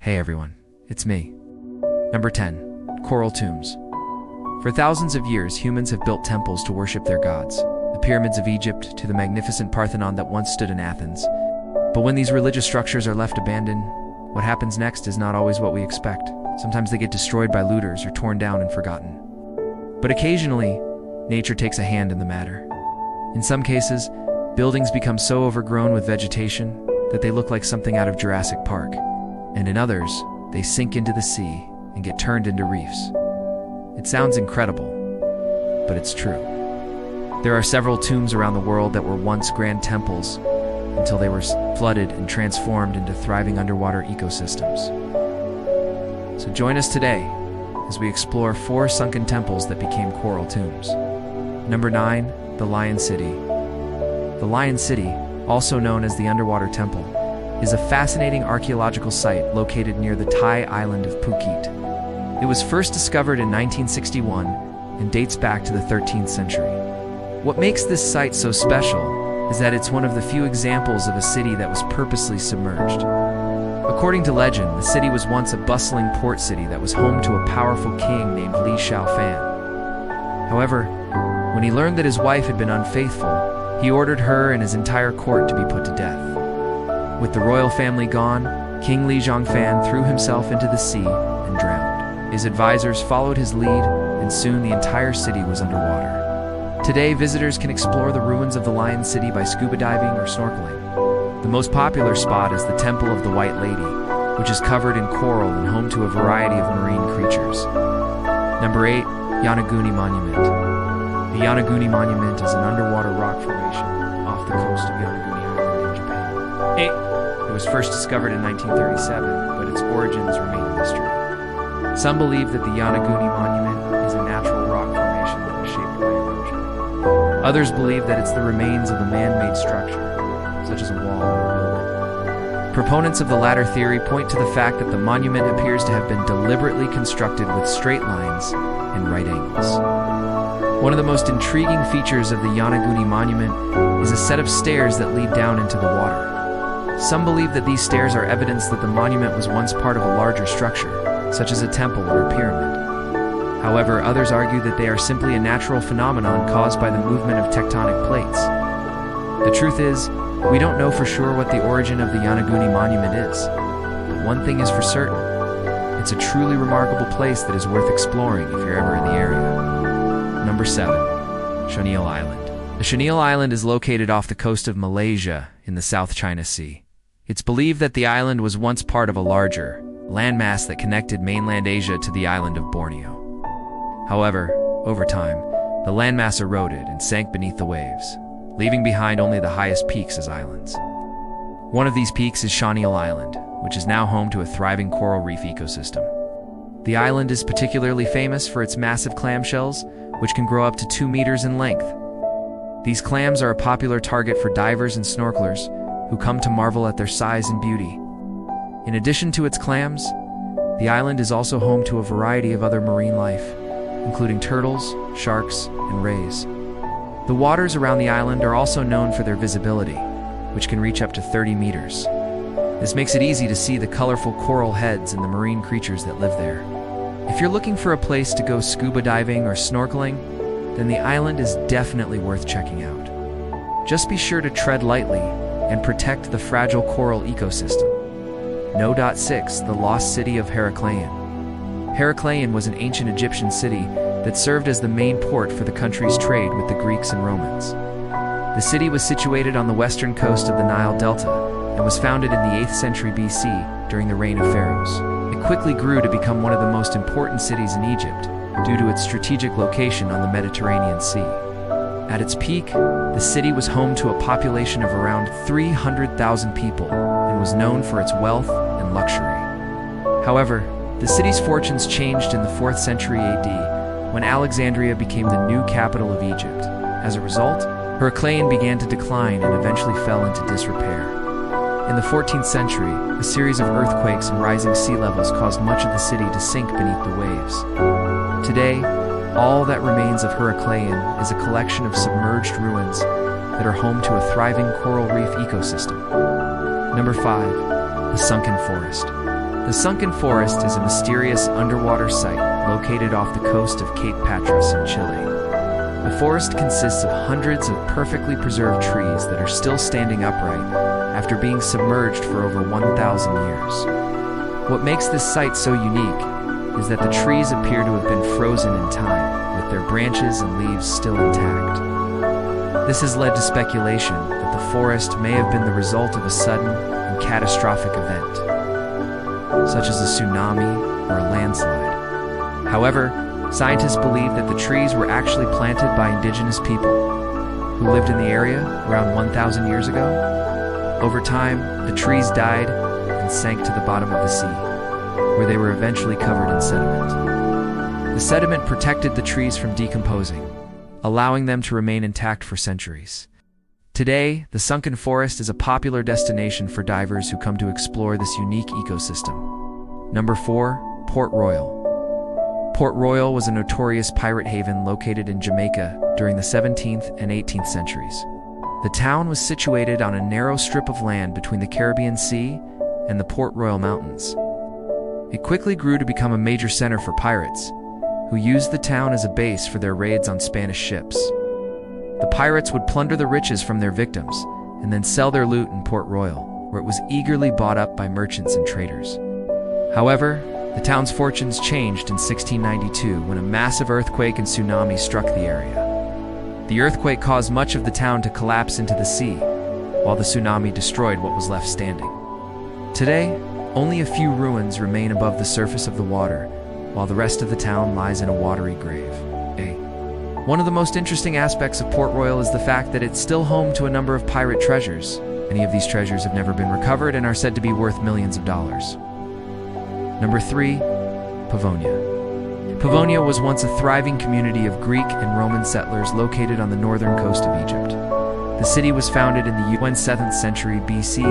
Hey everyone, it's me. Number 10. Coral tombs. For thousands of years, humans have built temples to worship their gods, the pyramids of Egypt to the magnificent Parthenon that once stood in Athens. But when these religious structures are left abandoned, what happens next is not always what we expect. Sometimes they get destroyed by looters or torn down and forgotten. But occasionally, nature takes a hand in the matter. In some cases, buildings become so overgrown with vegetation that they look like something out of Jurassic Park. And in others, they sink into the sea and get turned into reefs. It sounds incredible, but it's true. There are several tombs around the world that were once grand temples until they were flooded and transformed into thriving underwater ecosystems. So join us today as we explore 4 sunken temples that became coral tombs. Number 9, the Lion City. The Lion City, also known as the Underwater Temple, is a fascinating archaeological site located near the Thai island of Phuket. It was first discovered in 1961 and dates back to the 13th century. What makes this site so special is that it's one of the few examples of a city that was purposely submerged. According to legend, the city was once a bustling port city that was home to a powerful king named Li Xiaofan. However, when he learned that his wife had been unfaithful, he ordered her and his entire court to be put to death. With the royal family gone, King Li Xiaofan threw himself into the sea and drowned. His advisors followed his lead, and soon the entire city was underwater. Today, visitors can explore the ruins of the Lion City by scuba diving or snorkeling. The most popular spot is the Temple of the White Lady, which is covered in coral and home to a variety of marine creatures. Number 8, Yonaguni Monument. The Yonaguni Monument is an underwater rock formation off the coast of Yonaguni Island in Japan. It was first discovered in 1937, but its origins remain a mystery. Some believe that the Yonaguni Monument is a natural rock formation that was shaped by erosion. Others believe that it's the remains of a man-made structure, such as a wall or a building. Proponents of the latter theory point to the fact that the monument appears to have been deliberately constructed with straight lines and right angles. One of the most intriguing features of the Yonaguni Monument is a set of stairs that lead down into the water. Some believe that these stairs are evidence that the monument was once part of a larger structure, such as a temple or a pyramid. However, others argue that they are simply a natural phenomenon caused by the movement of tectonic plates. The truth is, we don't know for sure what the origin of the Yonaguni Monument is, but one thing is for certain: it's a truly remarkable place that is worth exploring if you're ever in the area. Number 7. Chenil Island. The Chenil Island is located off the coast of Malaysia in the South China Sea. It's believed that the island was once part of a larger landmass that connected mainland Asia to the island of Borneo. However, over time, the landmass eroded and sank beneath the waves, leaving behind only the highest peaks as islands. One of these peaks is Chenil Island, which is now home to a thriving coral reef ecosystem. The island is particularly famous for its massive clamshells, which can grow up to 2 meters in length. These clams are a popular target for divers and snorkelers who come to marvel at their size and beauty. In addition to its clams, the island is also home to a variety of other marine life, including turtles, sharks, and rays. The waters around the island are also known for their visibility, which can reach up to 30 meters. This makes it easy to see the colorful coral heads and the marine creatures that live there. If you're looking for a place to go scuba diving or snorkeling, then the island is definitely worth checking out. Just be sure to tread lightly and protect the fragile coral ecosystem. Note 6. The Lost City of Herakleion. Herakleion was an ancient Egyptian city that served as the main port for the country's trade with the Greeks and Romans. The city was situated on the western coast of the Nile Delta and was founded in the 8th century BC during the reign of pharaohs. It quickly grew to become one of the most important cities in Egypt due to its strategic location on the Mediterranean Sea. At its peak, the city was home to a population of around 300,000 people and was known for its wealth and luxury. However, the city's fortunes changed in the 4th century AD when Alexandria became the new capital of Egypt. As a result, Herakleion began to decline and eventually fell into disrepair. In the 14th century, a series of earthquakes and rising sea levels caused much of the city to sink beneath the waves. Today, all that remains of Herakleion is a collection of submerged ruins that are home to a thriving coral reef ecosystem. Number 5. The Sunken Forest. The Sunken Forest is a mysterious underwater site located off the coast of Cape Patras in Chile. The forest consists of hundreds of perfectly preserved trees that are still standing upright after being submerged for over 1,000 years. What makes this site so unique is that the trees appear to have been frozen in time, with their branches and leaves still intact. This has led to speculation that the forest may have been the result of a sudden and catastrophic event, such as a tsunami or a landslide. However, scientists believe that the trees were actually planted by indigenous people who lived in the area around 1,000 years ago. Over time, the trees died and sank to the bottom of the sea, where they were eventually covered in sediment. The sediment protected the trees from decomposing, allowing them to remain intact for centuries. Today, the Sunken Forest is a popular destination for divers who come to explore this unique ecosystem. Number 4. Port Royal. Port Royal was a notorious pirate haven located in Jamaica during the 17th and 18th centuries. The town was situated on a narrow strip of land between the Caribbean Sea and the Port Royal Mountains. It quickly grew to become a major center for pirates, who used the town as a base for their raids on Spanish ships. The pirates would plunder the riches from their victims and then sell their loot in Port Royal, where it was eagerly bought up by merchants and traders. However, the town's fortunes changed in 1692 when a massive earthquake and tsunami struck the area. The earthquake caused much of the town to collapse into the sea, while the tsunami destroyed what was left standing. Today, only a few ruins remain above the surface of the water, while the rest of the town lies in a watery grave. One of the most interesting aspects of Port Royal is the fact that it's still home to a number of pirate treasures. Many of these treasures have never been recovered and are said to be worth millions of dollars. Number 3. Pavonia. Pavonia was once a thriving community of Greek and Roman settlers located on the northern coast of Egypt. The city was founded in the 7th century BC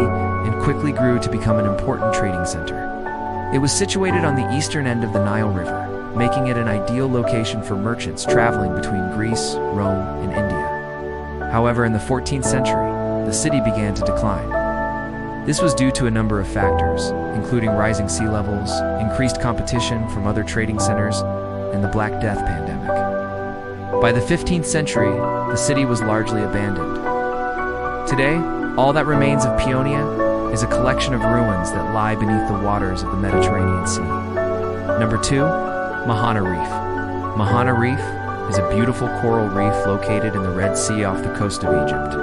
and quickly grew to become an important trading center. It was situated on the eastern end of the Nile River, making it an ideal location for merchants traveling between Greece, Rome, and India. However, in the 14th century, the city began to decline. This was due to a number of factors, including rising sea levels, increased competition from other trading centers, and the Black Death pandemic. By the 15th century, the city was largely abandoned. Today, all that remains of Paonia is a collection of ruins that lie beneath the waters of the Mediterranean Sea. Number 2. Mahana Reef. Mahana Reef is a beautiful coral reef located in the Red Sea off the coast of Egypt.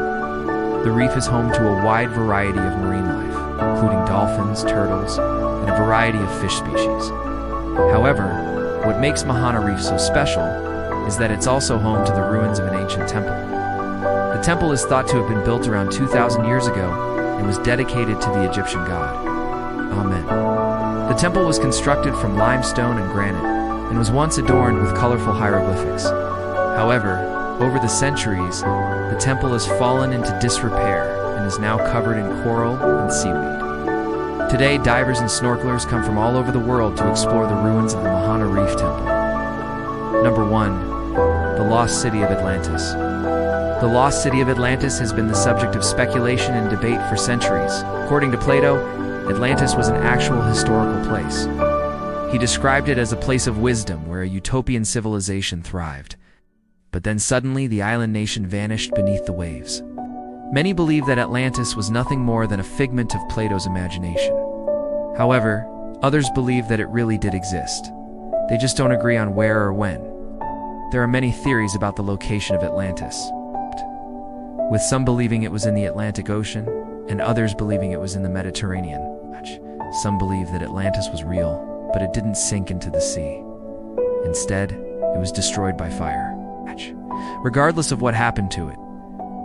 The reef is home to a wide variety of marine life, including dolphins, turtles, and a variety of fish species. However, what makes Mahana Reef so special is that it's also home to the ruins of an ancient temple. The temple is thought to have been built around 2,000 years ago and was dedicated to the Egyptian god, Amen. The temple was constructed from limestone and granite and was once adorned with colorful hieroglyphics. However, over the centuries, the temple has fallen into disrepair and is now covered in coral and seaweed. Today, divers and snorkelers come from all over the world to explore the ruins of the Mahana Reef Temple. Number 1. The Lost City of Atlantis. The lost city of Atlantis has been the subject of speculation and debate for centuries. According to Plato, Atlantis was an actual historical place. He described it as a place of wisdom where a utopian civilization thrived. But then suddenly the island nation vanished beneath the waves. Many believe that Atlantis was nothing more than a figment of Plato's imagination. However, others believe that it really did exist. They just don't agree on where or when. There are many theories about the location of Atlantis, with some believing it was in the Atlantic Ocean, and others believing it was in the Mediterranean. Some believe that Atlantis was real, but it didn't sink into the sea. Instead, it was destroyed by fire. Regardless of what happened to it,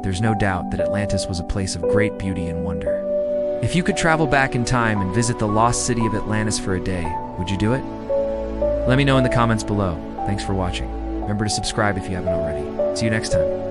there's no doubt that Atlantis was a place of great beauty and wonder. If you could travel back in time and visit the lost city of Atlantis for a day, would you do it? Let me know in the comments below. Thanks for watching. Remember to subscribe if you haven't already. See you next time.